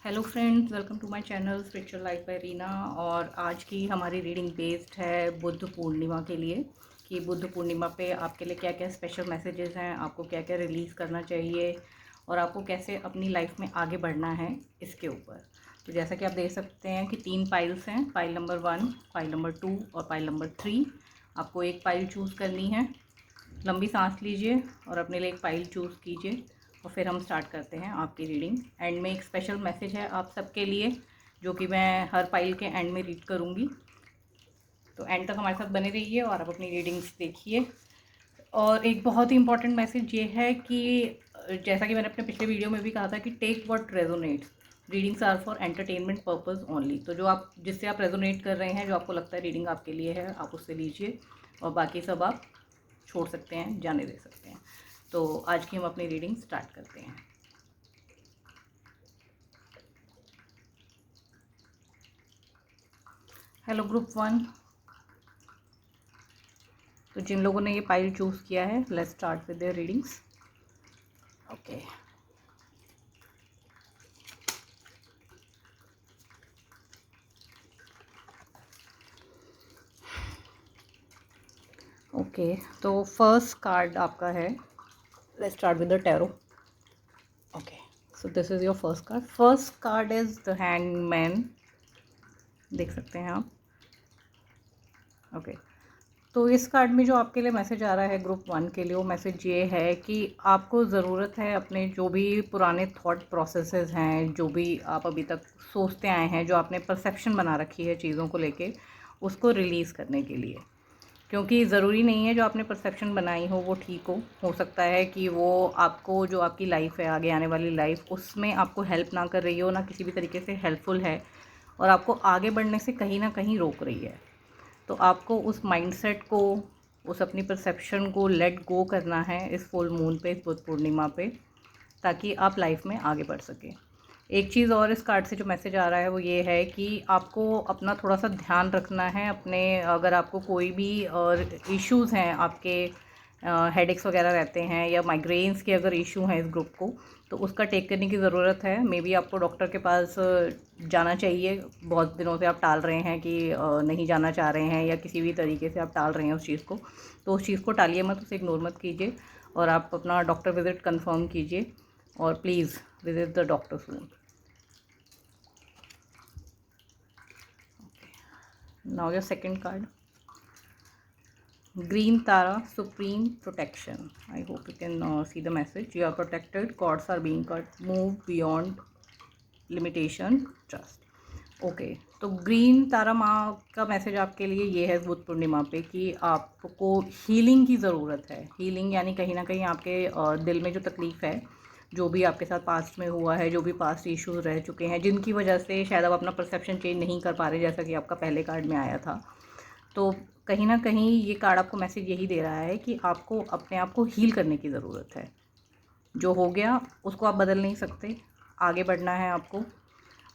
Hello friends, welcome to my channel spiritual life by Reena. और आज की हमारी रीडिंग बेस्ड है बुद्ध पूर्णिमा के लिए कि बुद्ध पूर्णिमा पे आपके लिए क्या क्या स्पेशल मैसेजेस हैं, आपको क्या क्या रिलीज़ करना चाहिए और आपको कैसे अपनी लाइफ में आगे बढ़ना है इसके ऊपर। तो जैसा कि आप देख सकते हैं कि 3 पाइल्स हैं, पाइल नंबर 1, पाइल नंबर 2 और पाइल नंबर 3। आपको एक पाइल चूज़ करनी है। लंबी सांस लीजिए और अपने लिए एक पाइल चूज़ कीजिए और फिर हम स्टार्ट करते हैं आपकी रीडिंग। एंड में एक स्पेशल मैसेज है आप सबके लिए जो कि मैं हर पाइल के एंड में रीड करूँगी। तो एंड तक हमारे साथ बने रहिए और आप अपनी रीडिंग्स देखिए। और एक बहुत ही इंपॉर्टेंट मैसेज ये है कि जैसा कि मैंने अपने पिछले वीडियो में भी कहा था कि take what resonates, readings are for entertainment purpose only. तो जो आप जिससे आप रेजोनेट कर रहे हैं, जो आपको लगता है रीडिंग आपके लिए है, आप उससे लीजिए और बाकी सब आप छोड़ सकते हैं, जाने दे सकते हैं। तो आज की हम अपनी रीडिंग स्टार्ट करते हैं। Hello group 1। तो जिन लोगों ने ये पाइल चूज़ किया है, let's start with their readings. Okay okay तो फर्स्ट कार्ड आपका है, let's start with the tarot. Okay, so this is your first card. First card is the hangman, देख सकते हैं आप। ओके, तो इस कार्ड में जो आपके लिए मैसेज आ रहा है ग्रुप 1 के लिए, वो मैसेज ये है कि आपको ज़रूरत है अपने जो भी पुराने थॉट प्रोसेसेस हैं, जो भी आप अभी तक सोचते आए हैं, जो आपने परसेप्शन बना रखी है चीज़ों को लेके, उसको रिलीज़ करने के लिए। क्योंकि ज़रूरी नहीं है जो आपने परसेप्शन बनाई हो वो ठीक हो सकता है कि वो आपको, जो आपकी लाइफ है, आगे आने वाली लाइफ, उसमें आपको हेल्प ना कर रही हो, ना किसी भी तरीके से हेल्पफुल है और आपको आगे बढ़ने से कहीं ना कहीं रोक रही है। तो आपको उस माइंडसेट को, उस अपनी परसेप्शन को लेट गो करना है इस फुल मून पे, इस बुद्ध पूर्णिमा पे, ताकि आप लाइफ में आगे बढ़ सकें। एक चीज़ और इस कार्ड से जो मैसेज आ रहा है वो ये है कि आपको अपना थोड़ा सा ध्यान रखना है अपने, अगर आपको कोई भी इश्यूज़ हैं, आपके हेडेक्स वगैरह रहते हैं या माइग्रेन्स के अगर इशू हैं इस ग्रुप को, तो उसका टेक करने की ज़रूरत है। मे बी आपको डॉक्टर के पास जाना चाहिए। बहुत दिनों से आप टाल रहे हैं कि नहीं जाना चाह रहे हैं या किसी भी तरीके से आप टाल रहे हैं उस चीज़ को, तो उस चीज़ को टालिए मत, उसे इग्नोर मत कीजिए और आप अपना डॉक्टर विज़िट कंफर्म कीजिए और please visit the doctor soon. Now your second card, Green Tara, Supreme Protection. I hope you can see the message. You are protected. Cords are being cut. Move beyond limitation. Trust. Okay, तो green तारा माँ का message आपके लिए ये है बुद्ध पूर्णिमा पे कि आपको हीलिंग की ज़रूरत है। हीलिंग यानी कहीं ना कहीं आपके दिल में जो तकलीफ़ है, जो भी आपके साथ पास्ट में हुआ है, जो भी पास्ट इश्यूज रह चुके हैं, जिनकी वजह से शायद आप अपना परसेप्शन चेंज नहीं कर पा रहे, जैसा कि आपका पहले कार्ड में आया था। तो कहीं ना कहीं ये कार्ड आपको मैसेज यही दे रहा है कि आपको अपने आप को हील करने की ज़रूरत है। जो हो गया उसको आप बदल नहीं सकते, आगे बढ़ना है आपको।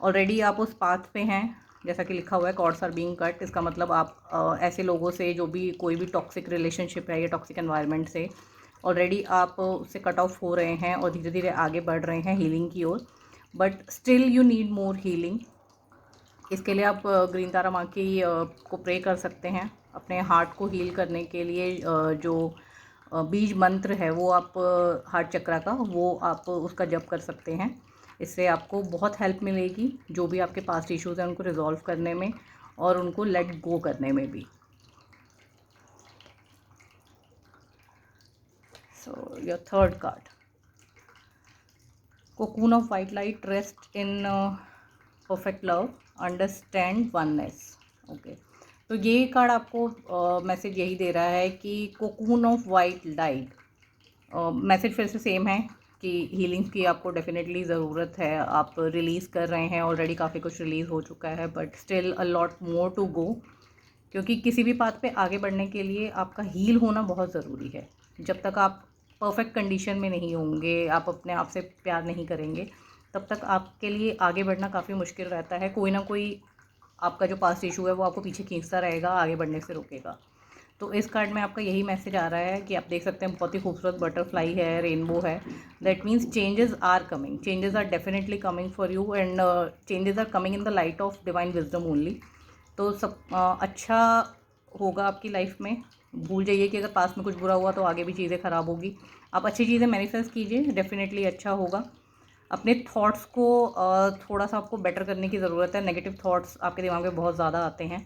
ऑलरेडी आप उस पाथ पे हैं, जैसा कि लिखा हुआ है कॉर्ड्स आर बीइंग कट। इसका मतलब आप ऐसे लोगों से, जो भी कोई भी टॉक्सिक रिलेशनशिप है या टॉक्सिक एनवायरनमेंट से, ऑलरेडी आप उससे कट ऑफ हो रहे हैं और धीरे धीरे आगे बढ़ रहे हैं हीलिंग की ओर। But still you need more healing. इसके लिए आप ग्रीन तारा माँ की को प्रे कर सकते हैं अपने हार्ट को हील करने के लिए। जो बीज मंत्र है वो आप, हार्ट चक्रा का, वो आप उसका जप कर सकते हैं। इससे आपको बहुत हेल्प मिलेगी जो भी आपके पास्ट इश्यूज़ हैं उनको रिजॉल्व करने में और उनको लेट गो करने में भी। So your third card, cocoon of white light, rest in perfect love, understand oneness. Okay, तो ये कार्ड आपको मैसेज यही दे रहा है कि cocoon of white light, message फिर से सेम है कि हीलिंग्स की आपको डेफिनेटली ज़रूरत है। आप रिलीज़ कर रहे हैं, ऑलरेडी काफ़ी कुछ रिलीज़ हो चुका है, but still a lot more to go. क्योंकि किसी भी बात पे आगे बढ़ने के लिए आपका हील होना बहुत ज़रूरी है। जब तक आप परफेक्ट कंडीशन में नहीं होंगे, आप अपने आप से प्यार नहीं करेंगे, तब तक आपके लिए आगे बढ़ना काफ़ी मुश्किल रहता है। कोई ना कोई आपका जो पास्ट इशू है वो आपको पीछे खींचता रहेगा, आगे बढ़ने से रोकेगा। तो इस कार्ड में आपका यही मैसेज आ रहा है कि आप देख सकते हैं बहुत ही खूबसूरत बटरफ्लाई है, रेनबो है। That means changes are coming, changes are definitely coming for you and changes are coming in the light of divine wisdom only. तो सब अच्छा होगा आपकी लाइफ में। भूल जाइए कि अगर पास में कुछ बुरा हुआ तो आगे भी चीज़ें ख़राब होगी। आप अच्छी चीज़ें मैनिफेस्ट कीजिए, डेफिनेटली अच्छा होगा। अपने थॉट्स को थोड़ा सा आपको बेटर करने की ज़रूरत है। नेगेटिव थॉट्स आपके दिमाग में बहुत ज़्यादा आते हैं,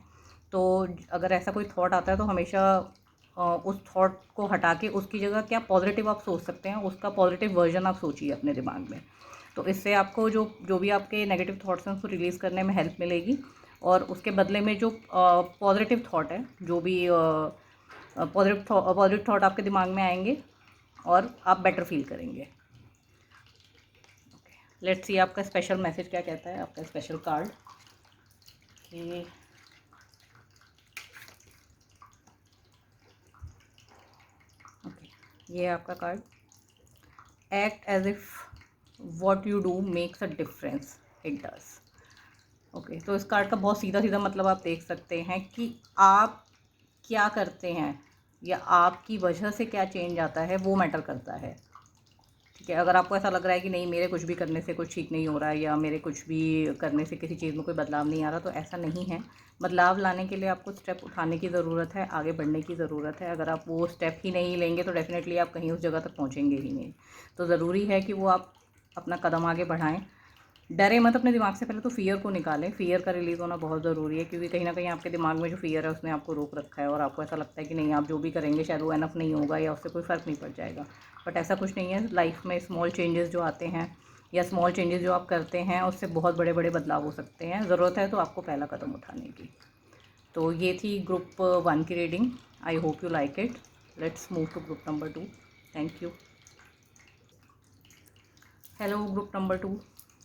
तो अगर ऐसा कोई थॉट आता है तो हमेशा उस थॉट को हटा के उसकी जगह क्या पॉजिटिव आप सोच सकते हैं, उसका पॉजिटिव वर्जन आप सोचिए अपने दिमाग में। तो इससे आपको जो जो भी आपके नेगेटिव थॉट्स हैं उसको रिलीज़ करने में हेल्प मिलेगी, और उसके बदले में जो पॉजिटिव थॉट है, जो भी पॉजिटिव थॉट आपके दिमाग में आएंगे और आप बेटर फील करेंगे। लेट्स सी आपका स्पेशल मैसेज क्या कहता है, आपका स्पेशल कार्ड कि ये है आपका card, act as if what you do makes a difference, it does. Okay, तो इस कार्ड का बहुत सीधा सीधा मतलब आप देख सकते हैं कि आप क्या करते हैं या आपकी वजह से क्या चेंज आता है वो मैटर करता है। ठीक है, अगर आपको ऐसा लग रहा है कि नहीं मेरे कुछ भी करने से कुछ ठीक नहीं हो रहा है या मेरे कुछ भी करने से किसी चीज़ में कोई बदलाव नहीं आ रहा, तो ऐसा नहीं है। बदलाव लाने के लिए आपको स्टेप उठाने की ज़रूरत है, आगे बढ़ने की ज़रूरत है। अगर आप वो स्टेप ही नहीं लेंगे तो डेफ़िनेटली आप कहीं उस जगह तक पहुँचेंगे ही नहीं। तो ज़रूरी है कि वो आप अपना कदम आगे बढ़ाएँ। डरे मत, अपने दिमाग से पहले तो फ़ियर को निकालें। फ़ियर का रिलीज़ होना बहुत ज़रूरी है, क्योंकि कहीं न कहीं आपके दिमाग में जो फ़ियर है उसने आपको रोक रखा है और आपको ऐसा लगता है कि नहीं आप जो भी करेंगे शायद वो एनफ नहीं होगा या उससे कोई फ़र्क नहीं पड़ जाएगा। बट ऐसा कुछ नहीं है। लाइफ में स्मॉल चेंजेस जो आते हैं या स्मॉल चेंजेस जो आप करते हैं उससे बहुत बड़े बड़े बदलाव हो सकते हैं। ज़रूरत है तो आपको पहला कदम उठाने की। तो ये थी ग्रुप 1 की reading. I hope you like it. Let's move to group number 2। Thank you. Hello group number 2,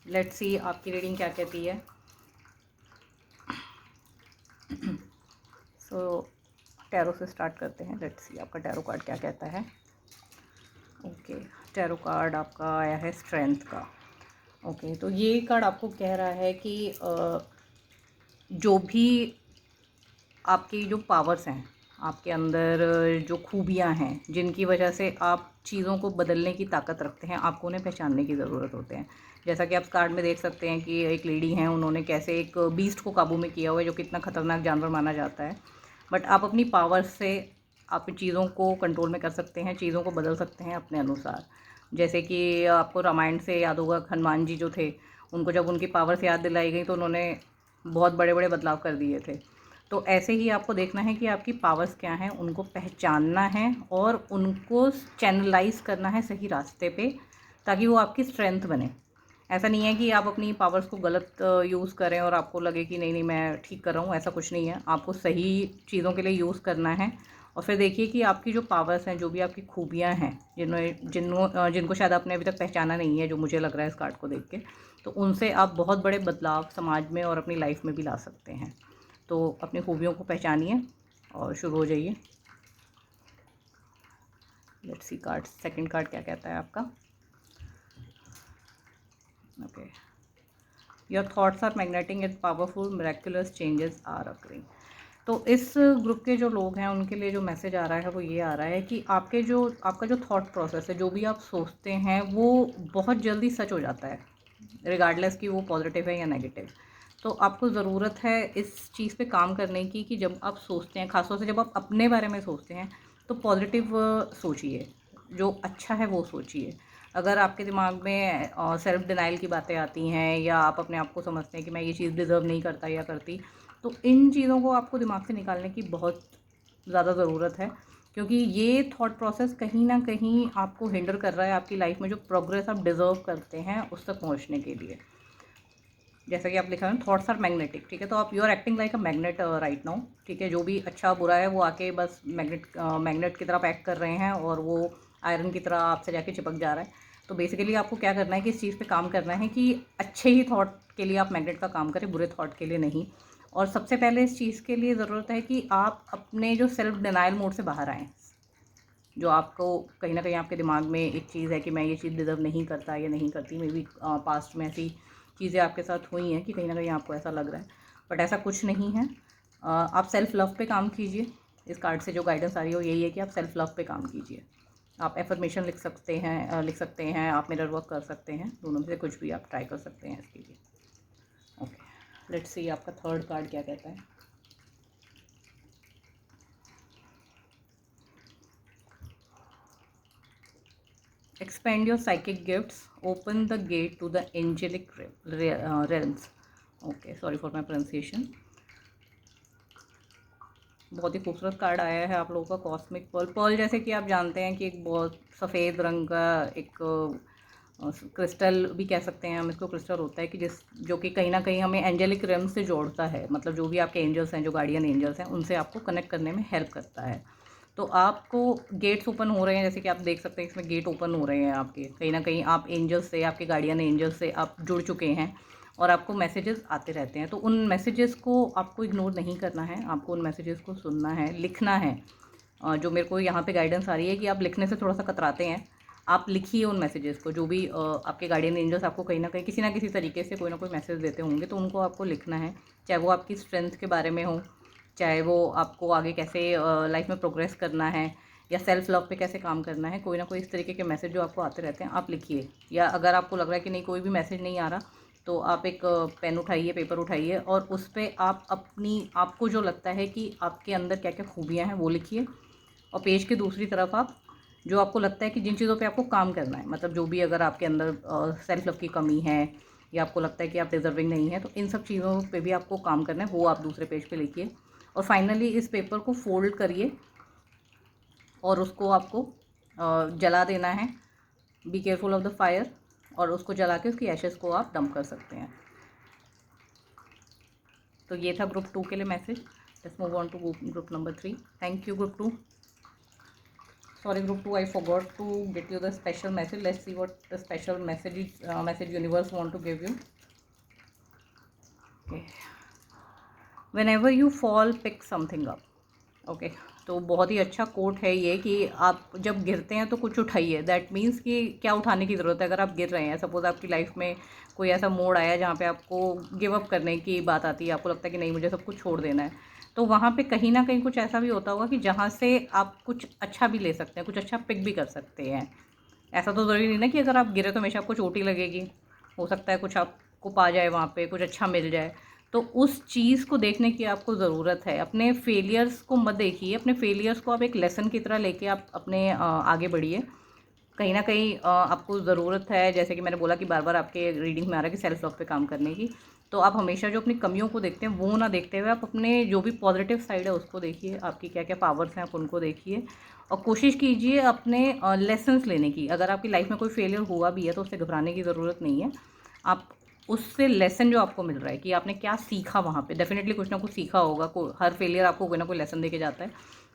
let's see आपकी रीडिंग क्या कहती है। सो टैरो से स्टार्ट करते हैं। लेट्स सी आपका टैरो कार्ड क्या कहता है। ओके, टैरो कार्ड आपका आया है स्ट्रेंथ का। ओके, तो ये कार्ड आपको कह रहा है कि जो भी आपकी जो पावर्स हैं, आपके अंदर जो खूबियाँ हैं, जिनकी वजह से आप चीज़ों को बदलने की ताकत रखते हैं, आपको उन्हें पहचानने की ज़रूरत होते हैं। जैसा कि आप कार्ड में देख सकते हैं कि एक लेडी हैं, उन्होंने कैसे एक बीस्ट को काबू में किया हुआ है, जो कि इतना खतरनाक जानवर माना जाता है। बट आप अपनी पावर्स से आप चीज़ों को कंट्रोल में कर सकते हैं, चीज़ों को बदल सकते हैं अपने अनुसार। जैसे कि आपको रामायण से याद होगा, हनुमान जी जो थे, उनको जब उनकी पावर्स याद दिलाई गई तो उन्होंने बहुत बड़े बड़े बदलाव कर दिए थे। तो ऐसे ही आपको देखना है कि आपकी पावर्स क्या हैं, उनको पहचानना है और उनको चैनलाइज करना है सही रास्ते पे, ताकि वो आपकी स्ट्रेंथ बने। ऐसा नहीं है कि आप अपनी पावर्स को गलत यूज़ करें और आपको लगे कि नहीं नहीं मैं ठीक कर रहा हूँ, ऐसा कुछ नहीं है। आपको सही चीज़ों के लिए यूज़ करना है और फिर देखिए कि आपकी जो पावर्स हैं, जो भी आपकी खूबियाँ हैं, जिनको शायद आपने अभी तक पहचाना नहीं है, जो मुझे लग रहा है इस कार्ड को देख के, तो उनसे आप बहुत बड़े बदलाव समाज में और अपनी लाइफ में भी ला सकते हैं। तो अपनी खूबियों को पहचानिए और शुरू हो जाइए। Let's see card, second card क्या कहता है आपका। Okay, your thoughts are magnetic and powerful, miraculous changes are occurring. तो इस ग्रुप के जो लोग हैं उनके लिए जो मैसेज आ रहा है वो ये आ रहा है कि आपका जो थॉट प्रोसेस है, जो भी आप सोचते हैं वो बहुत जल्दी सच हो जाता है, रिगार्डलेस कि वो पॉजिटिव है या नेगेटिव। तो आपको ज़रूरत है इस चीज़ पे काम करने की कि जब आप सोचते हैं, ख़ासतौर से जब आप अपने बारे में सोचते हैं, तो पॉजिटिव सोचिए, जो अच्छा है वो सोचिए। अगर आपके दिमाग में सेल्फ डिनाइल की बातें आती हैं या आप अपने आप को समझते हैं कि मैं ये चीज़ डिज़र्व नहीं करता या करती, तो इन चीज़ों को आपको दिमाग से निकालने की बहुत ज़्यादा ज़रूरत है, क्योंकि ये थॉट प्रोसेस कहीं ना कहीं आपको हिंडर कर रहा है आपकी लाइफ में जो प्रोग्रेस आप डिज़र्व करते हैं उस तक पहुँचने के लिए। जैसा कि आप लिखा है थॉट्स आर मैग्नेटिक, ठीक है, तो आप you are acting like a magnet right now. ठीक है, जो भी अच्छा बुरा है वो आके बस मैग्नेट की तरह एक्ट कर रहे हैं और वो आयरन की तरह आपसे जाके चिपक जा रहा है। तो बेसिकली आपको क्या करना है कि इस चीज़ पे काम करना है कि अच्छे ही थॉट के लिए आप मैग्नेट का काम करें, बुरे थॉट के लिए नहीं। और सबसे पहले इस चीज़ के लिए ज़रूरत है कि आप अपने जो सेल्फ डिनाइल मोड से बाहर आएँ। जो आपको कहीं ना कहीं आपके दिमाग में एक चीज़ है कि मैं ये चीज़ डिज़र्व नहीं करता या नहीं करती, मे बी पास्ट में ऐसी चीज़ें आपके साथ हुई हैं कि कहीं ना कहीं आपको ऐसा लग रहा है, बट ऐसा कुछ नहीं है। आप सेल्फ़ लव पे काम कीजिए, इस कार्ड से जो गाइडेंस आ रही है वो यही है कि आप सेल्फ लव पे काम कीजिए। आप एफर्मेशन लिख सकते हैं, आप मिरर वर्क कर सकते हैं, दोनों में से कुछ भी आप ट्राई कर सकते हैं इसके लिए। ओके, लेट्स सी आपका थर्ड कार्ड क्या कहता है। Expand your psychic gifts, open the gate to the angelic realms. Okay, sorry for my pronunciation. बहुत ही खूबसूरत कार्ड आया है आप लोगों का, कॉस्मिक पर्ल। पर्ल जैसे कि आप जानते हैं कि एक बहुत सफ़ेद रंग का एक क्रिस्टल भी कह सकते हैं हम इसको, क्रिस्टल होता है कि जो कि कहीं ना कहीं हमें एंजेलिक रेम से जोड़ता है, मतलब जो भी आपके एंजल्स हैं, जो गार्डियन एंजल्स हैं, उनसे आपको कनेक्ट करने में हेल्प करता है। तो आपको गेट्स ओपन हो रहे हैं, जैसे कि आप देख सकते हैं इसमें गेट ओपन हो रहे हैं आपके, कहीं ना कहीं आप एंजल्स से, आपके गार्डियन एंजल्स से आप जुड़ चुके हैं और आपको मैसेजेस आते रहते हैं। तो उन मैसेजेस को आपको इग्नोर नहीं करना है, आपको उन मैसेजेस को सुनना है, लिखना है। जो मेरे को यहाँ पे गाइडेंस आ रही है कि आप लिखने से थोड़ा सा कतराते हैं, आप लिखिए उन मैसेजेस को। जो भी आपके गार्डियन एंजल्स आपको कहीं ना कहीं किसी ना किसी तरीके से कोई ना कोई मैसेज देते होंगे, तो उनको आपको लिखना है। चाहे वो आपकी स्ट्रेंथ के बारे में हो, चाहे वो आपको आगे कैसे लाइफ में प्रोग्रेस करना है, या सेल्फ लव पे कैसे काम करना है, कोई ना कोई इस तरीके के मैसेज जो आपको आते रहते हैं आप लिखिए। या अगर आपको लग रहा है कि नहीं कोई भी मैसेज नहीं आ रहा, तो आप एक पेन उठाइए, पेपर उठाइए और उस पर आप आपको जो लगता है कि आपके अंदर क्या क्या खूबियाँ हैं वो लिखिए। और पेज के दूसरी तरफ आप जो आपको लगता है कि जिन चीज़ों पे आपको काम करना है, मतलब जो भी अगर आपके अंदर सेल्फ लव की कमी है या आपको लगता है कि आप डिजर्विंग नहीं है, तो इन सब चीज़ों पे भी आपको काम करना है, वो आप दूसरे पेज पे लिखिए। और फाइनली इस पेपर को फोल्ड करिए और उसको आपको जला देना है। Be careful of the fire. और उसको जला के उसकी एशेज़ को आप डंप कर सकते हैं। तो ये था ग्रुप 2 के लिए message. Let's move on to group number 3। Thank you group 2। Sorry group 2, I forgot to get you the special message. Let's see what the special message universe want to give you. Okay. Whenever you fall, pick something up. Okay, तो बहुत ही अच्छा coat है ये कि आप जब गिरते हैं तो कुछ उठाइए। दैट मीन्स कि क्या उठाने की ज़रूरत है। अगर आप गिर रहे हैं, सपोज़ आपकी लाइफ में कोई ऐसा मोड़ आया जहाँ पे आपको गिव अप करने की बात आती है, आपको लगता है कि नहीं मुझे सब कुछ छोड़ देना है, तो वहाँ पे कहीं ना कहीं कुछ ऐसा भी होता होगा कि जहाँ से आप कुछ अच्छा भी ले सकते हैं, कुछ अच्छा पिक भी कर सकते हैं। ऐसा तो ज़रूरी नहीं ना कि अगर आप गिरे तो हमेशा आपको चोट ही लगेगी। हो सकता है कुछ आपको पा जाए, वहाँ पे कुछ अच्छा मिल जाए। तो उस चीज़ को देखने की आपको ज़रूरत है। अपने फेलियर्स को मत देखिए, अपने फेलियर्स को आप एक लेसन की तरह लेके आप अपने आगे बढ़िए। कहीं ना कहीं आपको ज़रूरत है, जैसे कि मैंने बोला कि बार बार आपके रीडिंग में आ रहा है कि सेल्फ लव पे काम करने की। तो आप हमेशा जो अपनी कमियों को देखते हैं वो ना देखते हुए आप अपने जो भी पॉजिटिव साइड है उसको देखिए, आपकी क्या क्या पावर्स हैं आप उनको देखिए और कोशिश कीजिए अपने लेसन्स लेने की। अगर आपकी लाइफ में कोई फेलियर हुआ भी है तो उससे घबराने की ज़रूरत नहीं है। आप उससे लेसन जो आपको मिल रहा है कि आपने क्या सीखा, वहाँ पे डेफिनेटली कुछ ना कुछ सीखा होगा। हर फेलियर आपको कोई ना कोई लेसन दे के जाता है।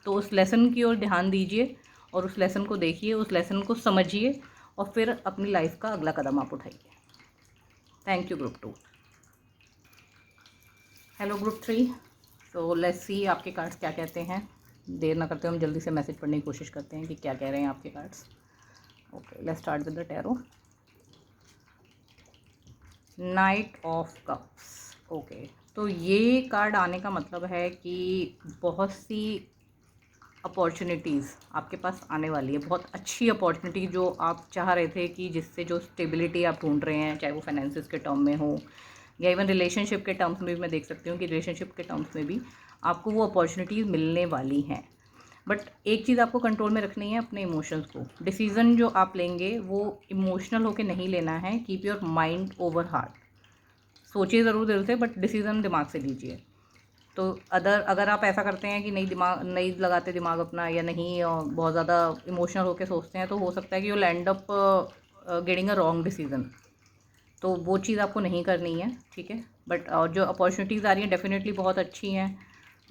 तो उस लेसन की ओर ध्यान दीजिए और उस लेसन को देखिए, उस लेसन को समझिए और फिर अपनी लाइफ का अगला कदम आप उठाइए। Thank you group 2। Hello group 3। तो लेट्स सी आपके कार्ड्स क्या कहते हैं। देर ना करते हम जल्दी से मैसेज पढ़ने की कोशिश करते हैं कि क्या कह रहे हैं आपके cards. Okay, let's start with the tarot. Night of cups. Okay, तो ये कार्ड आने का मतलब है कि बहुत सी अपॉर्चुनिटीज़ आपके पास आने वाली है। बहुत अच्छी अपॉर्चुनिटी जो आप चाह रहे थे कि जिससे जो स्टेबिलिटी आप ढूंढ रहे हैं, चाहे वो फाइनेंसिस के टर्म में हो या इवन रिलेशनशिप के टर्म्स में भी मैं देख सकती हूँ कि रिलेशनशिप के टर्म्स में भी आपको वो अपॉर्चुनिटीज़ मिलने वाली हैं। बट एक चीज़ आपको कंट्रोल में रखनी है, अपने इमोशंस को। डिसीज़न जो आप लेंगे वो इमोशनल होके नहीं लेना है। Keep your mind over heart. सोचिए ज़रूर दिल से, बट डिसीज़न दिमाग से लीजिए। तो अगर आप ऐसा करते हैं कि नहीं लगाते दिमाग अपना, या नहीं बहुत ज़्यादा इमोशनल होकर सोचते हैं, तो हो सकता है कि you land up getting a wrong decision. तो वो चीज़ आपको नहीं करनी है, ठीक है। बट जो अपॉर्चुनिटीज़ आ रही हैं डेफिनेटली बहुत अच्छी हैं।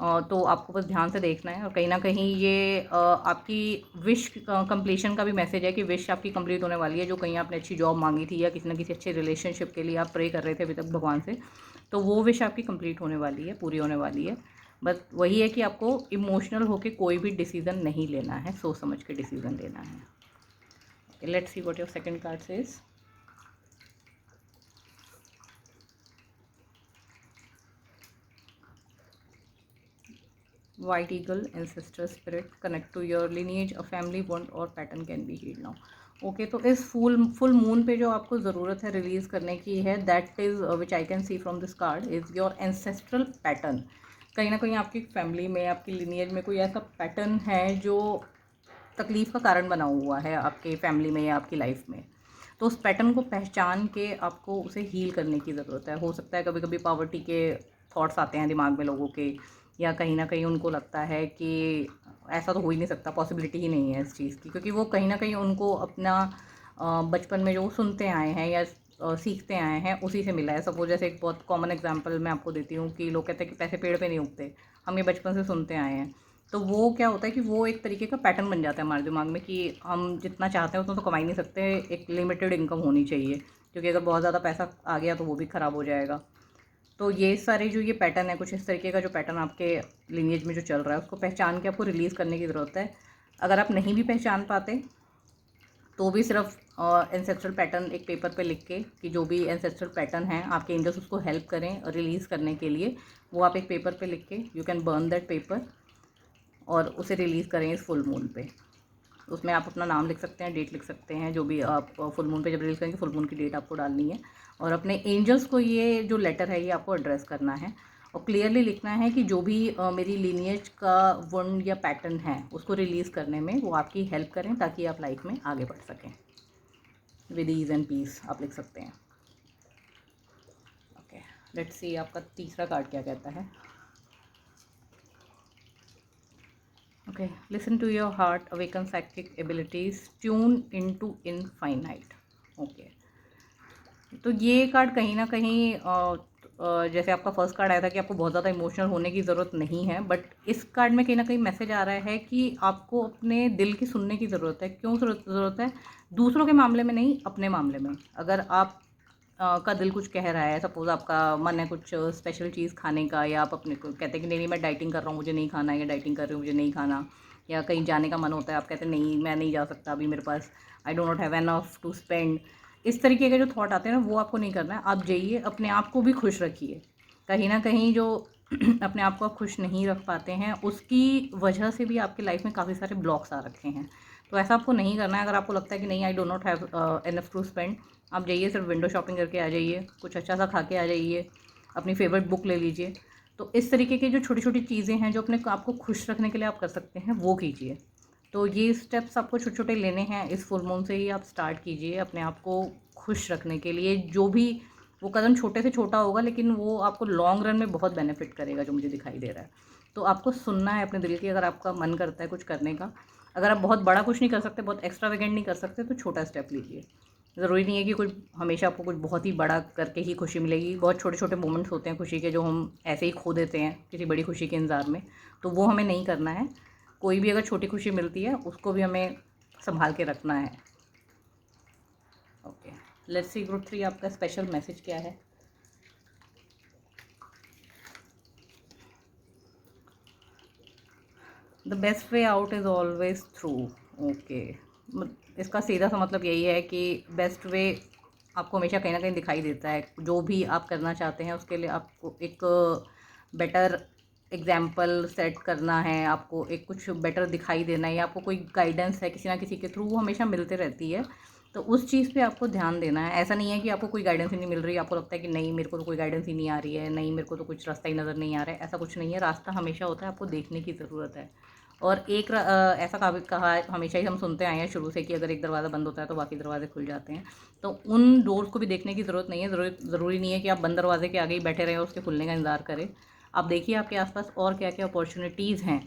तो आपको बस ध्यान से देखना है। और कहीं ना कहीं ये आपकी विश कंप्लीशन का भी मैसेज है कि विश आपकी कंप्लीट होने वाली है। जो कहीं आपने अच्छी जॉब मांगी थी या किसी ना किसी अच्छे रिलेशनशिप के लिए आप प्रे कर रहे थे अभी तक भगवान से, तो वो विश आपकी कंप्लीट होने वाली है, पूरी होने वाली है। बस वही है कि आपको इमोशनल होकर कोई भी डिसीज़न नहीं लेना है, सोच समझ के डिसीज़न लेना है। Let's see what your second card says. White eagle, ancestor spirit, connect to your lineage, a family bond और pattern can be healed now. Okay तो इस फुल मून पे जो आपको ज़रूरत है रिलीज़ करने की है, that is which I can see from this card is your ancestral pattern. कहीं ना कहीं आपकी फैमिली में, आपकी लिनियज में कोई ऐसा पैटर्न है जो तकलीफ़ का कारण बना हुआ है आपके फैमिली में या आपकी लाइफ में. तो उस पैटर्न को पहचान के आपको उसे हील करने की ज़रूरत है. हो सकता है कभी कभी पॉवर्टी के थॉट्स आते हैं दिमाग में लोगों के, या कहीं ना कहीं उनको लगता है कि ऐसा तो हो ही नहीं सकता, पॉसिबिलिटी ही नहीं है इस चीज़ की, क्योंकि वो कहीं ना कहीं उनको अपना बचपन में जो वो सुनते आए हैं या सीखते आए हैं उसी से मिला है. सपोज जैसे एक बहुत कॉमन एग्जांपल मैं आपको देती हूँ कि लोग कहते हैं कि पैसे पेड़ पे नहीं उगते, हम ये बचपन से सुनते आए हैं. तो वो क्या होता है कि वो एक तरीके का पैटर्न बन जाता है हमारे दिमाग में कि हम जितना चाहते हैं उतना तो कमा ही नहीं सकते, एक लिमिटेड इनकम होनी चाहिए, क्योंकि अगर बहुत ज़्यादा पैसा आ गया तो वो भी ख़राब हो जाएगा. तो ये सारे जो ये पैटर्न है, कुछ इस तरीके का जो पैटर्न आपके लिनिएज में जो चल रहा है, उसको पहचान के आपको रिलीज़ करने की ज़रूरत है. अगर आप नहीं भी पहचान पाते तो भी सिर्फ एंसेस्ट्रल पैटर्न एक पेपर पे लिख के, कि जो भी एंसेस्ट्रल पैटर्न है आपके एंजल्स उसको हेल्प करें रिलीज़ करने के लिए, वो आप एक पेपर पे लिख के you can burn that paper और उसे रिलीज़ करें इस फुल मून पे. उसमें आप अपना नाम लिख सकते हैं, डेट लिख सकते हैं, जो भी आप फुल मून पे जब रिलीज़ करेंगे फुल मून की डेट आपको डालनी है. और अपने एंजल्स को ये जो लेटर है ये आपको एड्रेस करना है और क्लियरली लिखना है कि जो भी मेरी लीनिएज का वुंड या पैटर्न है उसको रिलीज़ करने में वो आपकी हेल्प करें, ताकि आप लाइफ में आगे बढ़ सकें विद ईज़ एंड पीस. आप लिख सकते हैं. ओके, लेट्स सी आपका तीसरा कार्ड क्या कहता है. Okay, listen to your heart, awaken psychic abilities, tune into infinite. Okay, तो ये कार्ड कहीं ना कहीं जैसे आपका फर्स्ट कार्ड आया था कि आपको बहुत ज़्यादा इमोशनल होने की ज़रूरत नहीं है, बट इस कार्ड में कहीं ना कहीं मैसेज आ रहा है कि आपको अपने दिल की सुनने की ज़रूरत है. क्यों ज़रूरत है? दूसरों के मामले में नहीं, अपने मामले में. अगर आप का दिल कुछ कह रहा है, सपोज़ आपका मन है कुछ स्पेशल चीज़ खाने का, या आप अपने को कहते हैं कि नहीं मैं डाइटिंग कर रहा हूँ मुझे नहीं खाना, या डाइटिंग कर रही हूँ मुझे नहीं खाना, या कहीं जाने का मन होता है आप कहते हैं नहीं मैं नहीं जा सकता अभी, मेरे पास I do not have enough to spend. इस तरीके के जो थॉट आते हैं ना, वो आपको नहीं करना है. आप जाइए, अपने आप को भी खुश रखिए. कहीं ना कहीं जो अपने आप को आप खुश नहीं रख पाते हैं उसकी वजह से भी आपकी लाइफ में काफ़ी सारे ब्लॉक्स आ रखे हैं. तो ऐसा आपको नहीं करना है. अगर आपको लगता है कि नहीं I do not have enough to spend, आप जाइए सिर्फ विंडो शॉपिंग करके आ जाइए, कुछ अच्छा सा खा के आ जाइए, अपनी फेवरेट बुक ले लीजिए. तो इस तरीके की जो छोटी छोटी चीज़ें हैं जो अपने आप को खुश रखने के लिए आप कर सकते हैं वो कीजिए. तो ये स्टेप्स आपको छोटे छोटे लेने हैं. इस फुल मून से ही आप स्टार्ट कीजिए अपने आप को खुश रखने के लिए. जो भी वो कदम छोटे से छोटा होगा लेकिन वो आपको लॉन्ग रन में बहुत बेनिफिट करेगा, जो मुझे दिखाई दे रहा है. तो आपको सुनना है अपने दिल की. अगर आपका मन करता है कुछ करने का, अगर आप बहुत बड़ा कुछ नहीं कर सकते, बहुत एक्स्ट्रावेगेंट नहीं कर सकते, तो छोटा स्टेप लीजिए. ज़रूरी नहीं है कि कुछ हमेशा आपको कुछ बहुत ही बड़ा करके ही खुशी मिलेगी. बहुत छोटे छोटे मोमेंट्स होते हैं खुशी के जो हम ऐसे ही खो देते हैं किसी बड़ी खुशी के इंतज़ार में. तो वो हमें नहीं करना है. कोई भी अगर छोटी खुशी मिलती है उसको भी हमें संभाल के रखना है. ओके, लेट्स सी ग्रुप 3 आपका स्पेशल मैसेज क्या है. The best way out is always through. Okay, इसका सीधा सा मतलब यही है कि बेस्ट वे आपको हमेशा कहीं ना कहीं दिखाई देता है. जो भी आप करना चाहते हैं उसके लिए आपको एक बेटर एग्जाम्पल सेट करना है, आपको एक कुछ बेटर दिखाई देना है, या आपको कोई गाइडेंस है किसी ना किसी के थ्रू, वो हमेशा मिलते रहती है. तो उस चीज़ पे आपको ध्यान देना है. ऐसा नहीं है कि आपको कोई गाइडेंस ही नहीं मिल रही, आपको लगता है कि नहीं मेरे को तो कोई गाइडेंस ही नहीं आ रही है, नहीं मेरे को तो कुछ रास्ता ही नज़र नहीं आ रहा है. ऐसा कुछ नहीं है. रास्ता हमेशा होता है, आपको देखने की ज़रूरत है. और एक ऐसा कहा हमेशा ही हम सुनते आए हैं शुरू से कि अगर एक दरवाज़ा बंद होता है तो बाकी दरवाजे खुल जाते हैं. तो उन डोर्स को भी देखने की ज़रूरत नहीं है. ज़रूरी नहीं है कि आप बंद दरवाजे के आगे ही बैठे रहें और उसके खुलने का इंतज़ार करें. आप देखिए आपके आसपास और क्या क्या अपॉर्चुनिटीज़ हैं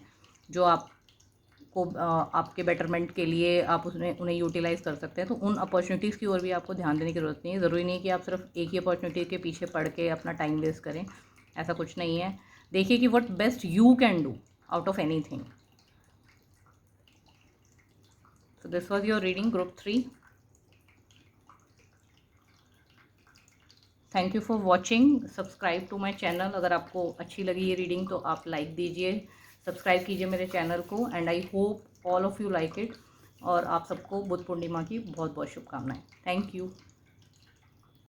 जो आपको आपके बेटरमेंट के लिए आप उन्हें यूटिलाइज़ कर सकते हैं. तो उन अपॉर्चुनिटीज़ की ओर भी आपको ध्यान देने की ज़रूरत नहीं है. ज़रूरी नहीं है कि आप सिर्फ एक ही अपॉर्चुनिटी के पीछे पड़ के अपना टाइम वेस्ट करें. ऐसा कुछ नहीं है. देखिए कि what best you can do out of anything. So this was your reading group 3. Thank you for watching. Subscribe to my channel. अगर आपको अच्छी लगी ये रीडिंग तो आप लाइक दीजिए, सब्सक्राइब कीजिए मेरे चैनल को. And I hope all of you like it. और आप सबको बुद्ध पूर्णिमा की बहुत बहुत शुभकामनाएं. Thank you.